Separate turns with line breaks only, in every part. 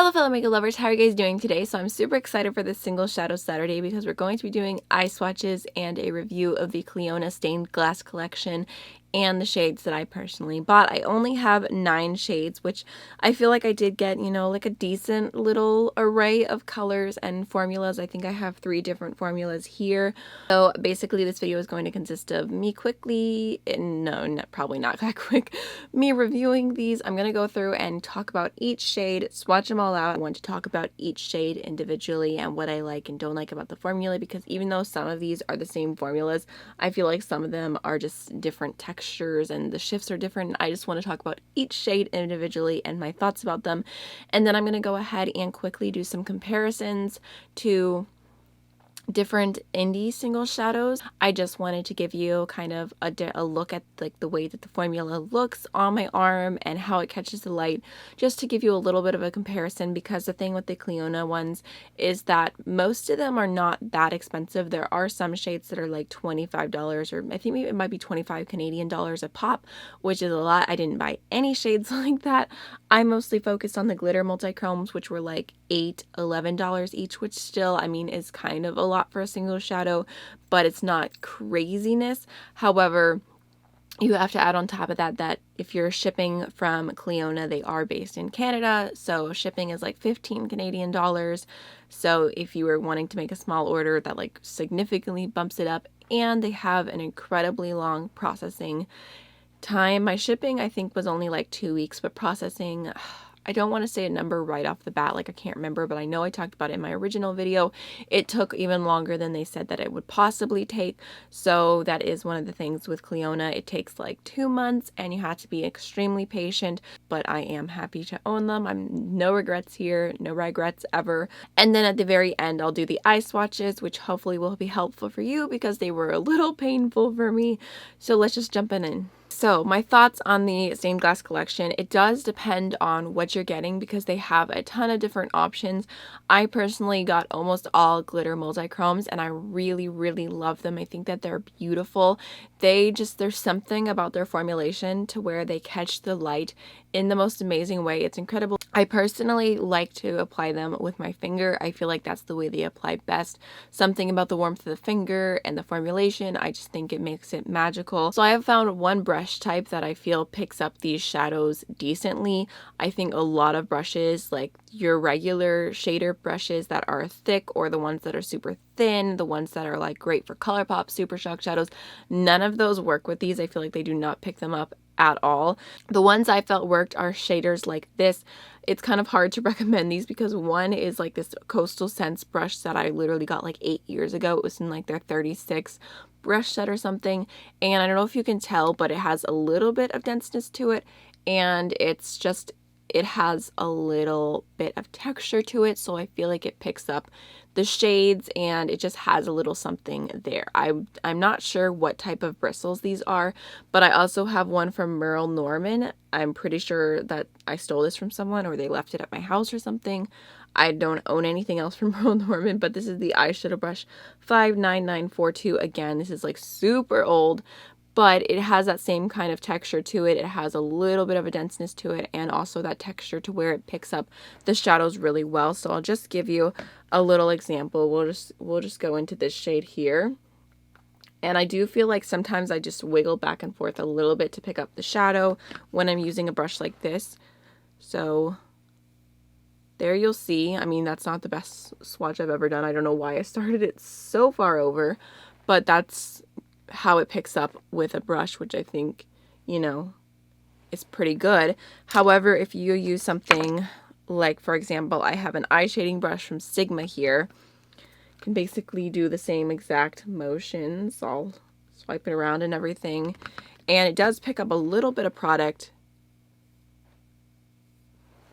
Hello fellow makeup lovers, how are you guys doing today? So I'm super excited for this Single Shadow Saturday because we're going to be doing eye swatches and a review of the Clionadh Stained Glass collection and the shades that I personally bought. I only have 9 shades, which I feel like I did get, you know, like a decent little array of colors and formulas. I think I have 3 different formulas here. So basically this video is going to consist of me quickly, probably not that quick, me reviewing these. I'm going to go through and talk about each shade, swatch them all out. I want to talk about each shade individually and what I like and don't like about the formula, because even though some of these are the same formulas, I feel like some of them are just different textures and the shifts are different. I just want to talk about each shade individually and my thoughts about them. And then I'm going to go ahead and quickly do some comparisons to different indie single shadows. I just wanted to give you kind of a look at like the way that the formula looks on my arm and how it catches the light, just to give you a little bit of a comparison, because the thing with the Clionadh ones is that most of them are not that expensive. There are some shades that are like $25, or I think maybe it might be 25 Canadian dollars a pop, which is a lot. I didn't buy any shades like that. I mostly focused on the glitter multi-chromes, which were like $8, $11 each, which still, I mean, is kind of a lot for a single shadow, but it's not craziness. However, you have to add on top of that if you're shipping from Clionadh, they are based in Canada, so shipping is like 15 Canadian dollars. So if you were wanting to make a small order, that like significantly bumps it up, and they have an incredibly long processing time. My shipping, I think, was only like 2 weeks, but processing, I don't want to say a number right off the bat, like I can't remember, but I know I talked about it in my original video. It took even longer than they said that it would possibly take. So that is one of the things with Clionadh. It takes like 2 months and you have to be extremely patient, but I am happy to own them. I'm no regrets here, no regrets ever. And then at the very end, I'll do the eye swatches, which hopefully will be helpful for you because they were a little painful for me. So let's just jump in. So my thoughts on the stained glass collection, it does depend on what you're getting because they have a ton of different options. I personally got almost all glitter multi-chromes and I really, really love them. I think that they're beautiful. There's something about their formulation to where they catch the light in the most amazing way. It's incredible. I personally like to apply them with my finger. I feel like that's the way they apply best. Something about the warmth of the finger and the formulation, I just think it makes it magical. So I have found one brush type that I feel picks up these shadows decently. I think a lot of brushes, like your regular shader brushes that are thick or the ones that are super thin, the ones that are like great for ColourPop, Super Shock shadows, none of those work with these. I feel like they do not pick them up at all. The ones I felt worked are shaders like this. It's kind of hard to recommend these because one is like this Coastal Scents brush that I literally got like 8 years ago. It was in like their 36 brush set or something, and I don't know if you can tell, but it has a little bit of denseness to it, and it has a little bit of texture to it, so I feel like it picks up the shades and it just has a little something there. I'm not sure what type of bristles these are, but I also have one from Merle Norman. I'm pretty sure that I stole this from someone or they left it at my house or something. I don't own anything else from Merle Norman, but this is the eyeshadow brush 59942. Again, this is like super old, but it has that same kind of texture to it. It has a little bit of a denseness to it and also that texture to where it picks up the shadows really well. So I'll just give you a little example. We'll just go into this shade here. And I do feel like sometimes I just wiggle back and forth a little bit to pick up the shadow when I'm using a brush like this. So there you'll see. I mean, that's not the best swatch I've ever done. I don't know why I started it so far over, but that's how it picks up with a brush, which I think, you know, is pretty good. However, if you use something like, for example, I have an eye shading brush from Sigma here, can basically do the same exact motions. I'll swipe it around and everything, and it does pick up a little bit of product,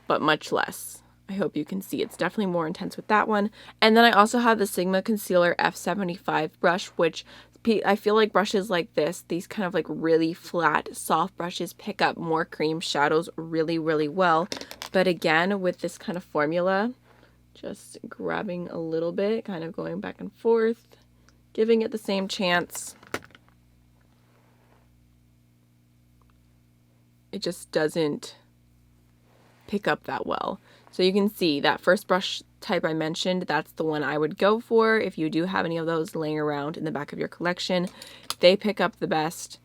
but much less. I hope you can see it's definitely more intense with that one. And then I also have the Sigma Concealer F75 brush, which I feel like brushes like this, these kind of like really flat, soft brushes, pick up more cream shadows really, really well. But again, with this kind of formula, just grabbing a little bit, kind of going back and forth, giving it the same chance. It just doesn't pick up that well. So you can see that first brush type I mentioned, that's the one I would go for if you do have any of those laying around in the back of your collection. They pick up the best.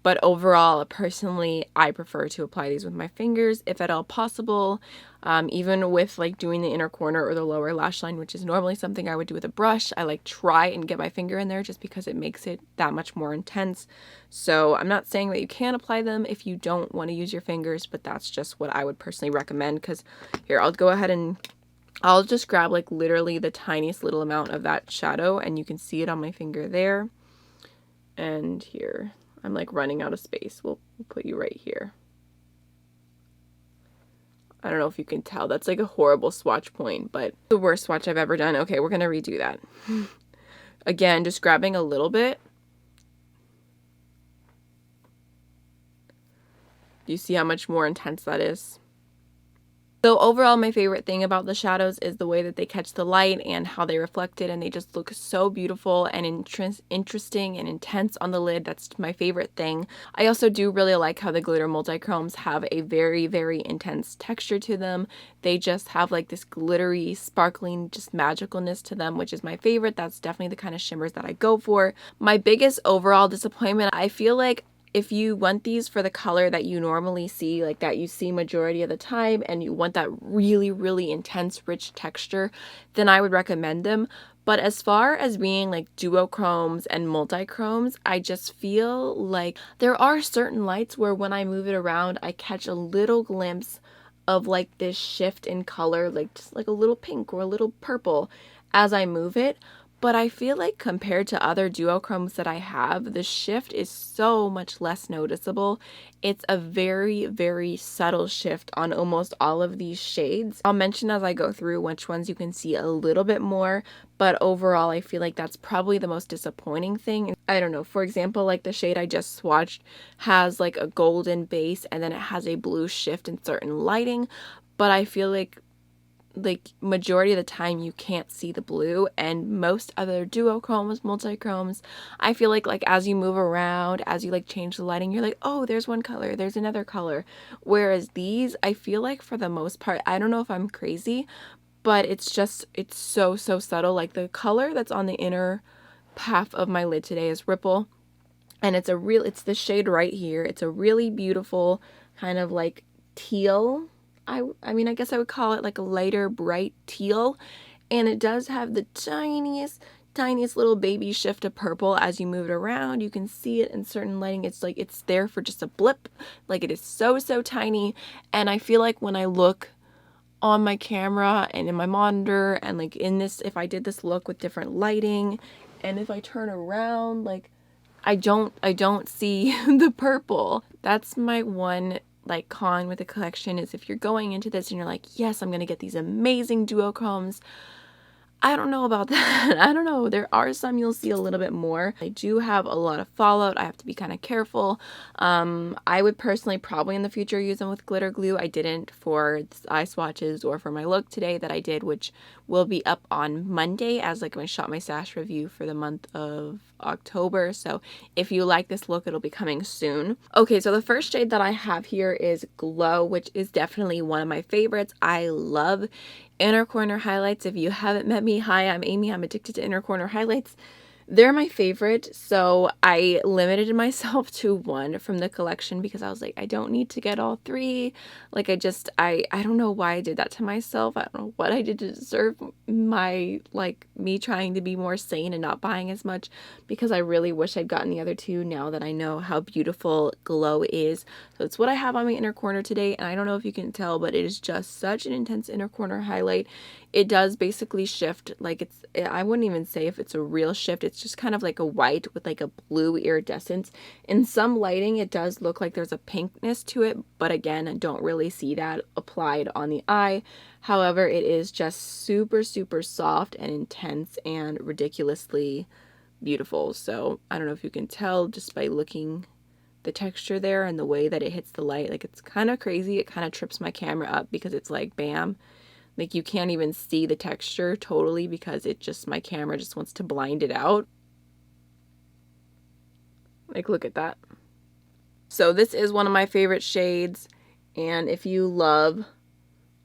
But overall, personally, I prefer to apply these with my fingers if at all possible. Even with like doing the inner corner or the lower lash line, which is normally something I would do with a brush, I like try and get my finger in there just because it makes it that much more intense. So I'm not saying that you can't apply them if you don't want to use your fingers, but that's just what I would personally recommend. Because here, I'll go ahead and I'll just grab like literally the tiniest little amount of that shadow, and you can see it on my finger there. And here, I'm like running out of space. We'll put you right here. I don't know if you can tell. That's like a horrible swatch point, but the worst swatch I've ever done. Okay, we're going to redo that. Again, just grabbing a little bit. Do you see how much more intense that is? So overall, my favorite thing about the shadows is the way that they catch the light and how they reflect it, and they just look so beautiful and interesting and intense on the lid. That's my favorite thing. I also do really like how the glitter multichromes have a very, very intense texture to them. They just have like this glittery, sparkling, just magicalness to them, which is my favorite. That's definitely the kind of shimmers that I go for. My biggest overall disappointment, I feel like if you want these for the color that you normally see, like that you see majority of the time, and you want that really, really intense, rich texture, then I would recommend them. But as far as being like duochromes and multichromes, I just feel like there are certain lights where when I move it around, I catch a little glimpse of like this shift in color, like just like a little pink or a little purple as I move it. But I feel like compared to other duochromes that I have, the shift is so much less noticeable. It's a very, very subtle shift on almost all of these shades. I'll mention as I go through which ones you can see a little bit more, but overall I feel like that's probably the most disappointing thing. I don't know, for example, like the shade I just swatched has like a golden base and then it has a blue shift in certain lighting, but I feel like majority of the time you can't see the blue, and most other duochromes, multichromes, I feel like as you move around, as you like change the lighting, you're like, oh, there's one color, there's another color. Whereas these, I feel like for the most part, I don't know if I'm crazy, but it's so subtle. Like the color that's on the inner half of my lid today is Ripple, and it's the shade right here. It's a really beautiful kind of like teal. I mean, I guess I would call it like a lighter, bright teal. And it does have the tiniest little baby shift of purple as you move it around. You can see it in certain lighting. It's like it's there for just a blip. Like it is so tiny. And I feel like when I look on my camera and in my monitor and like in this, if I did this look with different lighting and if I turn around, like I don't see the purple. That's my one like con with the collection, is if you're going into this and you're like, yes, I'm gonna get these amazing duochromes, I don't know about that. I don't know. There are some you'll see a little bit more. I do have a lot of fallout. I have to be kind of careful. I would personally probably in the future use them with glitter glue. I didn't for eye swatches or for my look today that I did, which will be up on Monday as like my Shop My Stash review for the month of October. So if you like this look, it'll be coming soon. Okay, so the first shade that I have here is Glow, which is definitely one of my favorites. I love inner corner highlights. If you haven't met me, hi, I'm Amy. I'm addicted to inner corner highlights. They're my favorite, so I limited myself to one from the collection because I was like, I don't need to get all three. Like I don't know why I did that to myself. I don't know what I did to deserve my, like, me trying to be more sane and not buying as much, because I really wish I'd gotten the other two now that I know how beautiful Glow is. So it's what I have on my inner corner today, and I don't know if you can tell, but it is just such an intense inner corner highlight. It does basically shift, like I wouldn't even say if it's a real shift, it's just kind of like a white with like a blue iridescence. In some lighting, it does look like there's a pinkness to it, but again, I don't really see that applied on the eye. However, it is just super soft and intense and ridiculously beautiful. So I don't know if you can tell just by looking the texture there and the way that it hits the light. Like it's kind of crazy. It kind of trips my camera up because it's like bam. Like you can't even see the texture totally because my camera just wants to blind it out. Like look at that. So this is one of my favorite shades, and if you love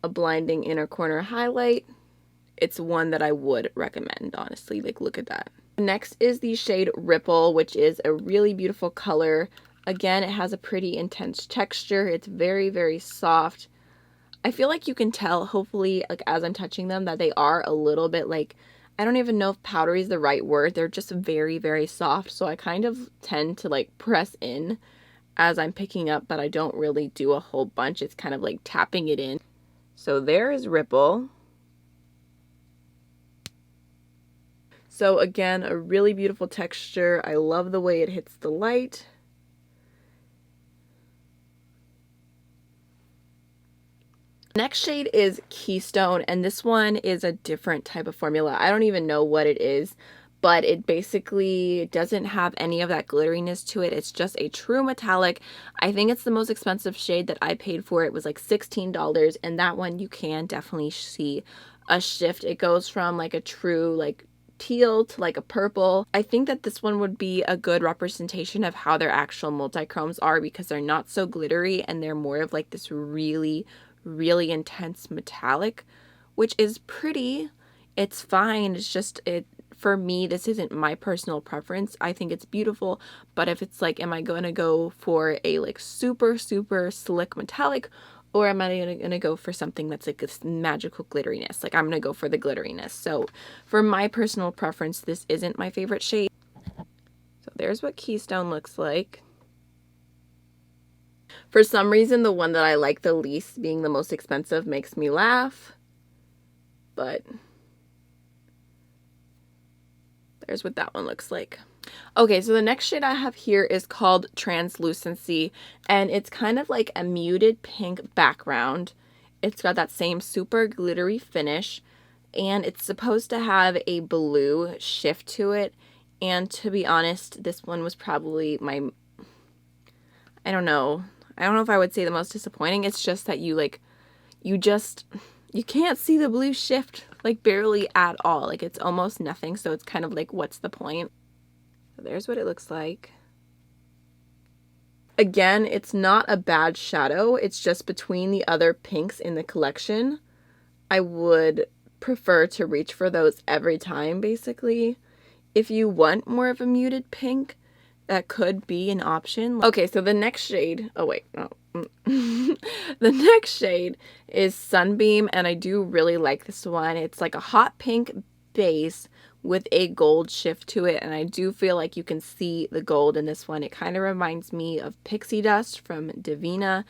a blinding inner corner highlight, it's one that I would recommend, honestly. Like, look at that. Next is the shade Ripple, which is a really beautiful color. Again, it has a pretty intense texture. It's very, very soft. I feel like you can tell, hopefully, like as I'm touching them, that they are a little bit like, I don't even know if powdery is the right word. They're just very, very soft. So I kind of tend to like press in as I'm picking up, but I don't really do a whole bunch. It's kind of like tapping it in. So there is Ripple. So again, a really beautiful texture. I love the way it hits the light. Next shade is Keystone, and this one is a different type of formula. I don't even know what it is, but it basically doesn't have any of that glitteriness to it. It's just a true metallic. I think it's the most expensive shade that I paid for. It was like $16, and that one you can definitely see a shift. It goes from like a true like teal to like a purple. I think that this one would be a good representation of how their actual multichromes are, because they're not so glittery and they're more of like this really intense metallic, which is pretty. It's fine. It's just, for me, this isn't my personal preference. I think it's beautiful, but if it's like, am I going to go for a like super slick metallic, or am I gonna go for something that's like this magical glitteriness? Like, I'm gonna go for the glitteriness. So for my personal preference, this isn't my favorite shade. So there's what Keystone looks like. For some reason, the one that I like the least, being the most expensive, makes me laugh. But there's what that one looks like. Okay, so the next shade I have here is called Translucency, and it's kind of like a muted pink background. It's got that same super glittery finish, and it's supposed to have a blue shift to it. And to be honest, this one was probably my, I don't know if I would say the most disappointing. It's just that you can't see the blue shift, like barely at all. Like, it's almost nothing. So it's kind of like, what's the point? So there's what it looks like. Again, it's not a bad shadow. It's just between the other pinks in the collection. I would prefer to reach for those every time, basically. If you want more of a muted pink, that could be an option. Okay, so the next shade, oh wait, no. The next shade is Sunbeam, and I do really like this one. It's like a hot pink base with a gold shift to it, and I do feel like you can see the gold in this one. It kind of reminds me of Pixie Dust from Divina.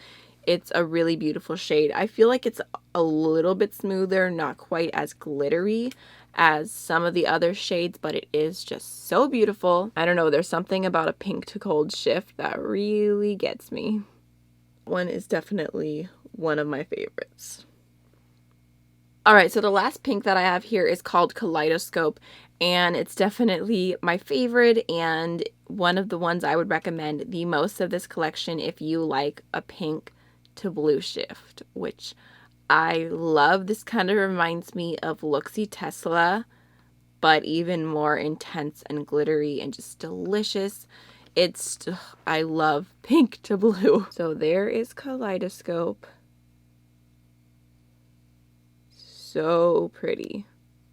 It's a really beautiful shade. I feel like it's a little bit smoother, not quite as glittery as some of the other shades, but it is just so beautiful. I don't know, there's something about a pink to gold shift that really gets me. One is definitely one of my favorites. Alright, so the last pink that I have here is called Kaleidoscope, and it's definitely my favorite and one of the ones I would recommend the most of this collection if you like a pink to blue shift, which I love. This kind of reminds me of Looxi Tesla, but even more intense and glittery and just delicious. I love pink to blue. So there is Kaleidoscope. So pretty.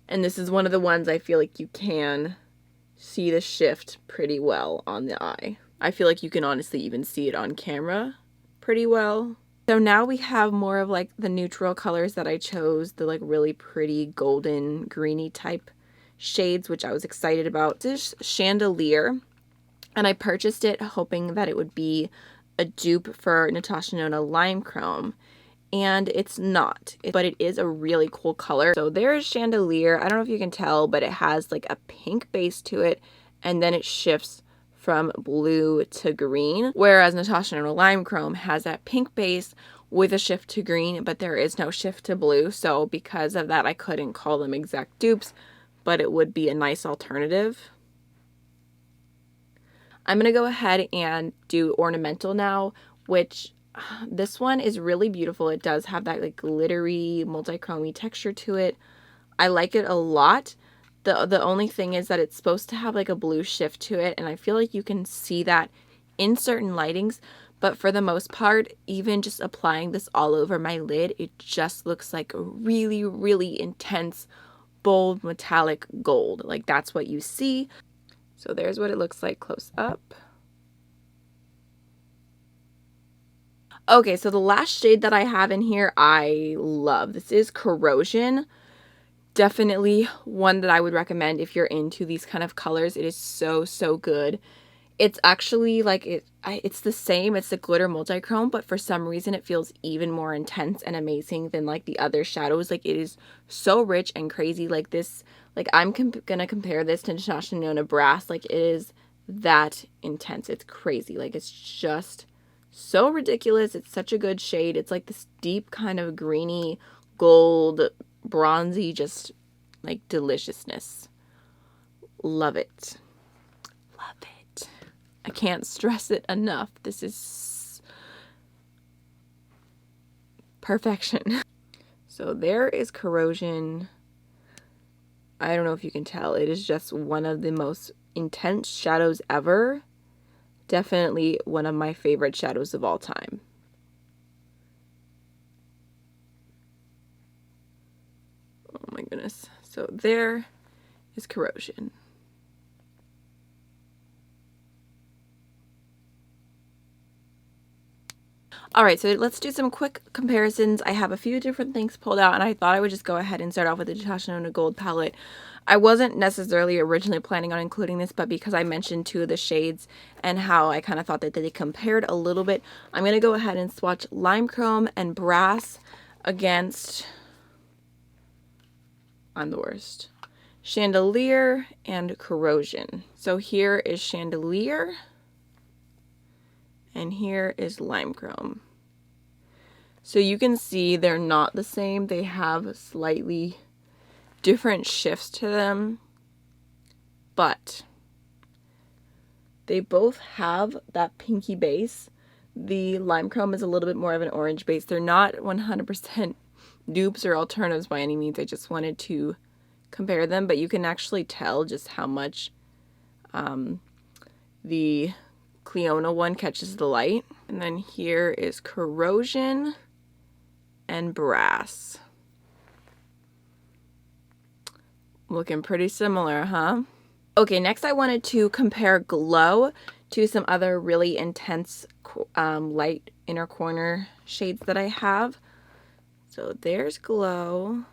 And this is one of the ones I feel like you can see the shift pretty well on the eye. I feel like you can honestly even see it on camera pretty well. So now we have more of like the neutral colors that I chose, the like really pretty golden greeny type shades, which I was excited about. This is Chandelier, and I purchased it hoping that it would be a dupe for Natasha Denona Lime Chrome, and it's not, but it is a really cool color. So there's Chandelier. I don't know if you can tell, but it has like a pink base to it, and then it shifts from blue to green, whereas Natasha Denona Lime Chrome has that pink base with a shift to green, but there is no shift to blue. So because of that, I couldn't call them exact dupes, but it would be a nice alternative. I'm gonna go ahead and do Ornamental now, which this one is really beautiful. It does have that like glittery multi-chrome texture to it. I like it a lot. The only thing is that it's supposed to have like a blue shift to it, and I feel like you can see that in certain lightings, But for the most part, even just applying this all over my lid, it just looks like a really, really intense, bold, metallic gold. Like that's what you see. So there's what it looks like close up. Okay, so the last shade that I have in here, I love. This is Corrosion. Definitely one that I would recommend if you're into these kind of colors. It is so, so good. It's actually like, it's the same, it's the glitter multichrome, but for some reason it feels even more intense and amazing than like the other shadows. Like it is so rich and crazy. Like this, like I'm gonna compare this to Natasha Denona Brass. Like it is that intense. It's crazy. Like it's just so ridiculous. It's such a good shade. It's like this deep kind of greeny gold, bronzy, just like deliciousness. Love it. Love it. I can't stress it enough. This is perfection. So there is Corrosion. I don't know if you can tell. It is just one of the most intense shadows ever. Definitely one of my favorite shadows of all time. Oh my goodness. So there is Corrosion. Alright, so let's do some quick comparisons. I have a few different things pulled out, and I thought I would just go ahead and start off with the Natasha Denona Gold palette. I wasn't necessarily originally planning on including this, but because I mentioned two of the shades and how I kind of thought that they compared a little bit, I'm going to go ahead and swatch Lime Chrome and Brass against, I'm the worst, Chandelier and Corrosion. So here is Chandelier. And here is Lime Chrome. So you can see they're not the same. They have slightly different shifts to them, but they both have that pinky base. The Lime Chrome is a little bit more of an orange base. They're not 100% dupes or alternatives by any means. I just wanted to compare them, but you can actually tell just how much the Clionadh one catches the light. And then here is Corrosion and Brass. Looking pretty similar, huh? Okay, next I wanted to compare Glow to some other really intense light inner corner shades that I have. So there's Glow.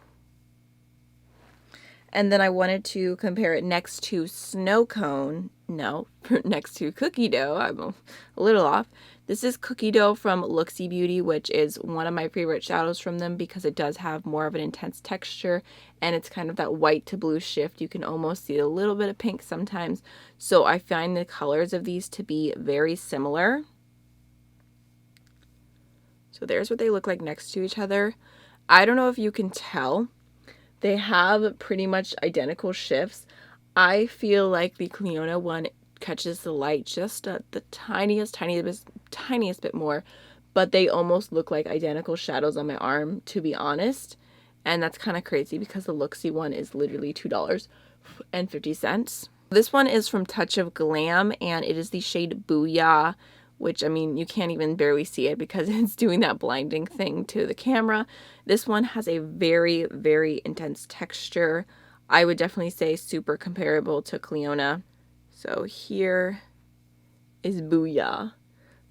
And then I wanted to compare it next to Snow Cone. No, next to Cookie Dough. I'm a little off. This is Cookie Dough from Looxi Beauty, which is one of my favorite shadows from them because it does have more of an intense texture and it's kind of that white to blue shift. You can almost see a little bit of pink sometimes. So I find the colors of these to be very similar. So there's what they look like next to each other. I don't know if you can tell. They have pretty much identical shifts. I feel like the Clionadh one catches the light just the tiniest bit more, but they almost look like identical shadows on my arm, to be honest. And that's kind of crazy because the Looxi one is literally $2.50. This one is from Touch of Glam, and it is the shade Boo Ya, which, I mean, you can't even barely see it because it's doing that blinding thing to the camera. This one has a very, very intense texture. I would definitely say super comparable to Clionadh. So here is Boo Ya.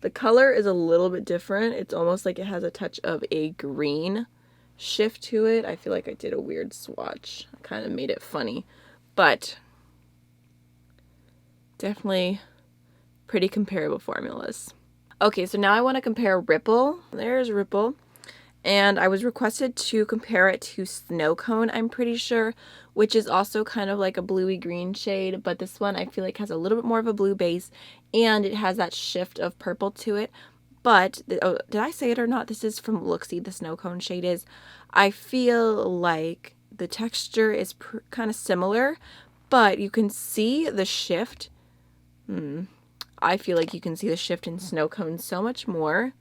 The color is a little bit different. It's almost like it has a touch of a green shift to it. I feel like I did a weird swatch. I kind of made it funny, but definitely pretty comparable formulas. Okay, so now I want to compare Ripple. There's Ripple. And I was requested to compare it to Snow Cone, I'm pretty sure, which is also kind of like a bluey green shade, but this one I feel like has a little bit more of a blue base and it has that shift of purple to it. But, oh, did I say it or not? This is from Looxi, the Snow Cone shade is. I feel like the texture is kind of similar, but you can see the shift. I feel like you can see the shift in Snow Cone so much more.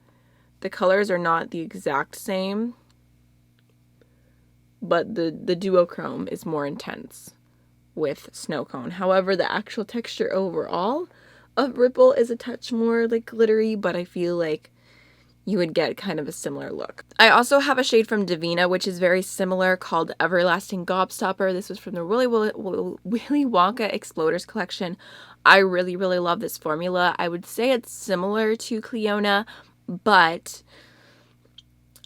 The colors are not the exact same, but the duochrome is more intense with Snow Cone. However, the actual texture overall a Ripple is a touch more like glittery, but I feel like you would get kind of a similar look. I also have a shade from Divina, which is very similar, called Everlasting Gobstopper. This was from the Willy Wonka Exploders collection. I really, really love this formula. I would say it's similar to Clionadh, but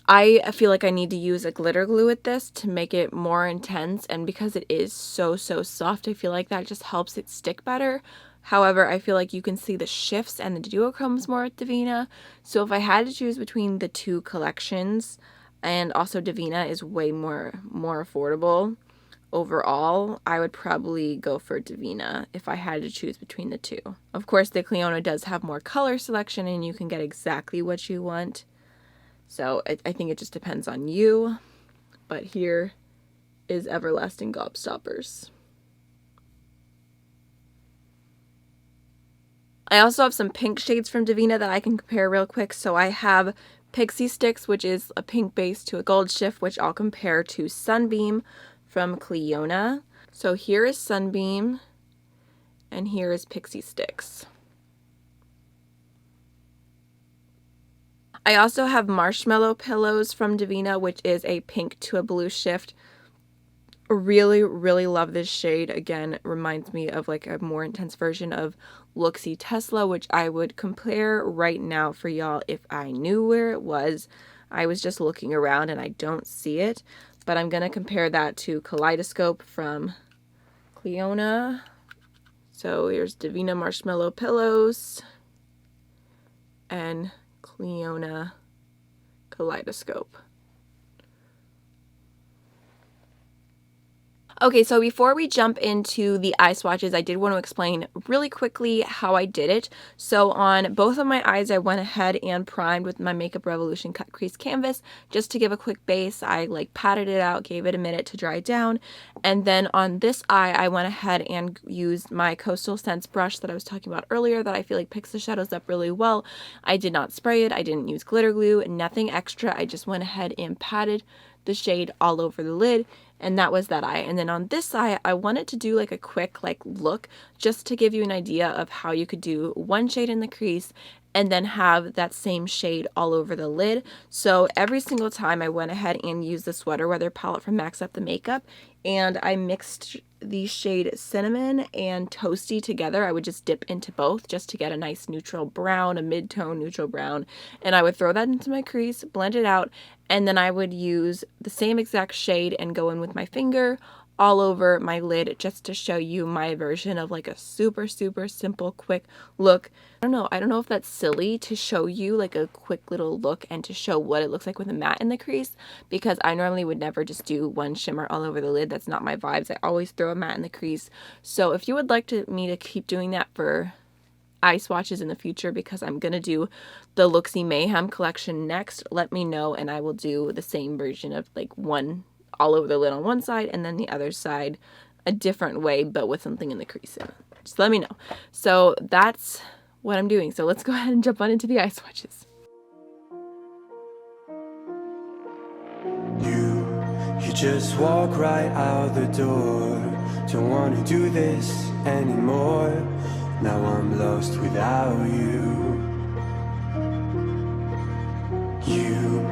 I feel like I need to use a glitter glue with this to make it more intense, and because it is so soft, I feel like that just helps it stick better. However, I feel like you can see the shifts and the duochromes more with Divina. So if I had to choose between the two collections, and also Divina is way more affordable overall, I would probably go for Divina if I had to choose between the two. Of course, the Clionadh does have more color selection and you can get exactly what you want. So I think it just depends on you. But here is Everlasting Gobstoppers. I also have some pink shades from Divina that I can compare real quick. So I have Pixie Sticks, which is a pink base to a gold shift, which I'll compare to Sunbeam from Clionadh. So here is Sunbeam, and here is Pixie Sticks. I also have Marshmallow Pillows from Divina, which is a pink to a blue shift. Really, really love this shade. Again, it reminds me of like a more intense version of Looxi Tesla, which I would compare right now for y'all if I knew where it was. I was just looking around and I don't see it, but I'm going to compare that to Kaleidoscope from Clionadh. So here's Divina Marshmallow Pillows and Clionadh Kaleidoscope. Okay, so before we jump into the eye swatches, I did want to explain really quickly how I did it. So on both of my eyes, I went ahead and primed with my Makeup Revolution cut crease canvas just to give a quick base. I like patted it out, gave it a minute to dry down. And then on this eye, I went ahead and used my Coastal Scents brush that I was talking about earlier that I feel like picks the shadows up really well. I did not spray it. I didn't use glitter glue, nothing extra. I just went ahead and patted the shade all over the lid, and that was that eye. And then on this eye, I wanted to do like a quick look just to give you an idea of how you could do one shade in the crease and then have that same shade all over the lid. So every single time I went ahead and used the Sweater Weather palette from Max Up the Makeup, and I mixed the shade Cinnamon and Toasty together. I would just dip into both just to get a nice neutral brown, a mid-tone neutral brown, and I would throw that into my crease, blend it out, and then I would use the same exact shade and go in with my finger all over my lid just to show you my version of like a super simple quick look. I don't know if that's silly to show you like a quick little look and to show what it looks like with a matte in the crease, because I normally would never just do one shimmer all over the lid. That's not my vibes. I always throw a matte in the crease. So if you would like me to keep doing that for eye swatches in the future, because I'm gonna do the Looxi Mayhem collection next, let me know and I will do the same version of like one all over the lid on one side and then the other side a different way but with something in the crease in it. Just let me know. So that's what I'm doing. So let's go ahead and jump on into the eye swatches.
You just walk right out the door. Don't want to do this anymore. Now I'm lost without you. You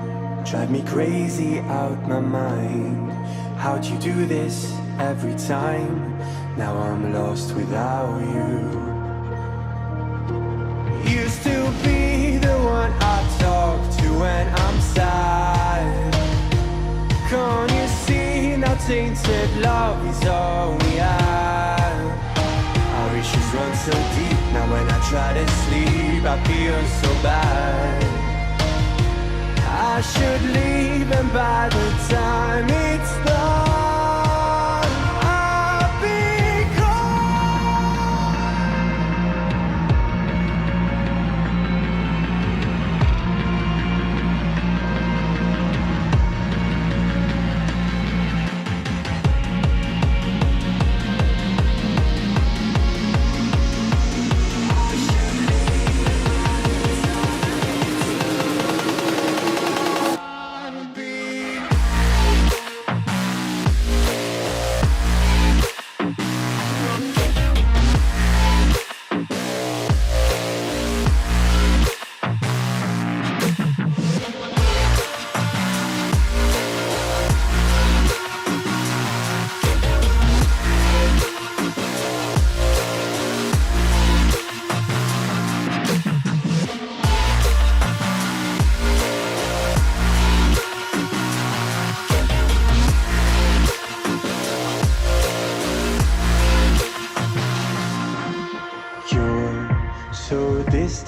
drive me crazy out my mind. How'd you do this every time? Now I'm lost without you. Used to be the one I talk to when I'm sad. Can't you see now tainted love is all we have? Our issues run so deep. Now when I try to sleep I feel so bad. I should leave, and by the time it's done, I'll be gone.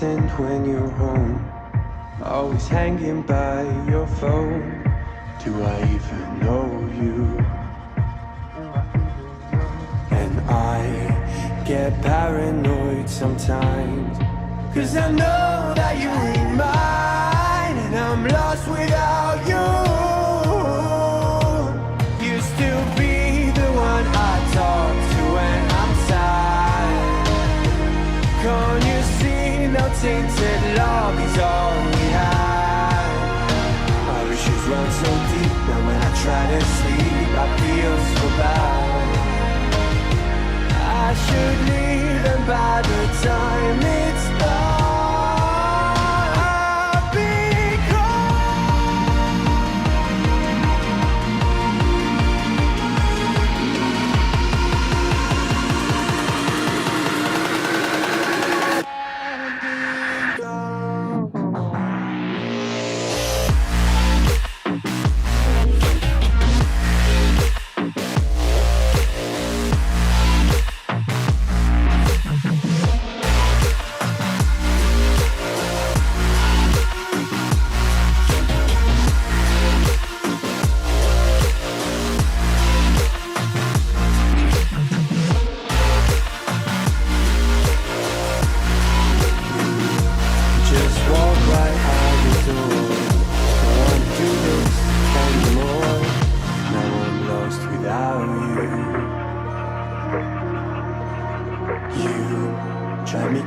distant when you're home, always hanging by your phone. Do I even know you? And I get paranoid sometimes, 'cause I know that you ain't mine, and I'm lost without you. Used to be the one I talk to when I'm sad. Can't you see now tainted love is all we have? Our issues run so deep, now when I try to sleep I feel so bad. I should leave, and by the time it's done, I'll be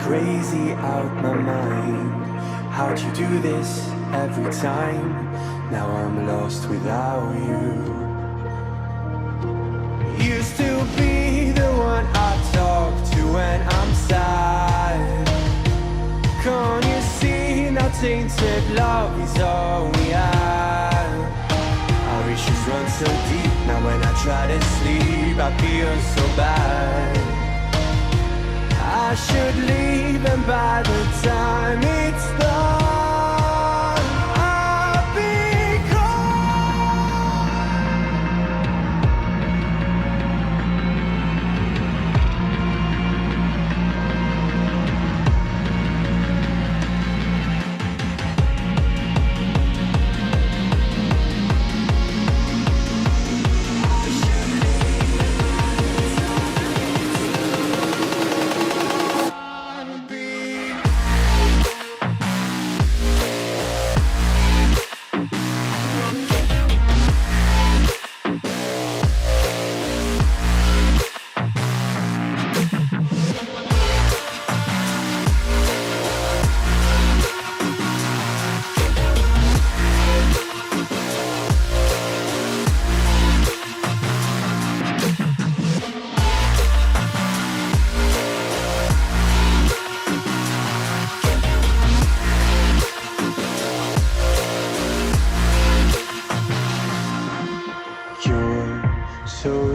crazy out my mind. How'd you do this every time? Now I'm lost without you. Used to be the one I talk to when I'm sad. Can't you see now tainted love is all we have? Our issues run so deep, now when I try to sleep I feel so bad. I should leave, and by the time it's done, I'll be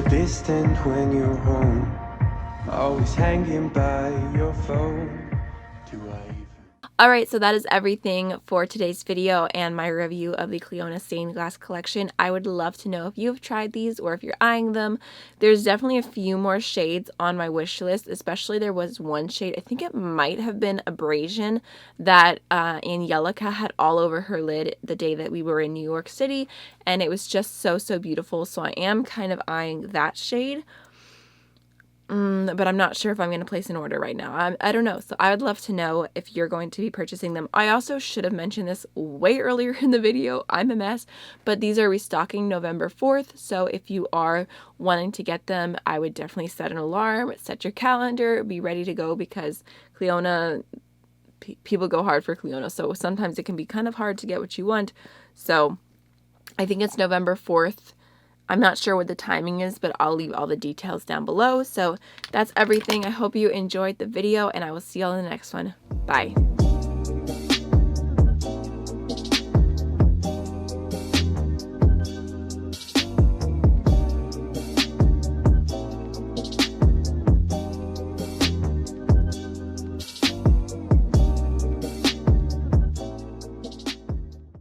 distant when you're home, always hanging by your phone. Do I even...
Alright, so that is everything for today's video and my review of the Clionadh stained glass collection. I would love to know if you've tried these or if you're eyeing them. There's definitely a few more shades on my wish list, especially there was one shade, I think it might have been Abrasion, that Angelica had all over her lid the day that we were in New York City, and it was just so beautiful, so I am kind of eyeing that shade. But I'm not sure if I'm going to place an order right now. I don't know. So I would love to know if you're going to be purchasing them. I also should have mentioned this way earlier in the video. I'm a mess. But these are restocking November 4th. So if you are wanting to get them, I would definitely set an alarm, set your calendar, be ready to go, because Clionadh, people go hard for Clionadh. So sometimes it can be kind of hard to get what you want. So I think it's November 4th. I'm not sure what the timing is, but I'll leave all the details down below. So that's everything. I hope you enjoyed the video, and I will see you all in the next one. Bye.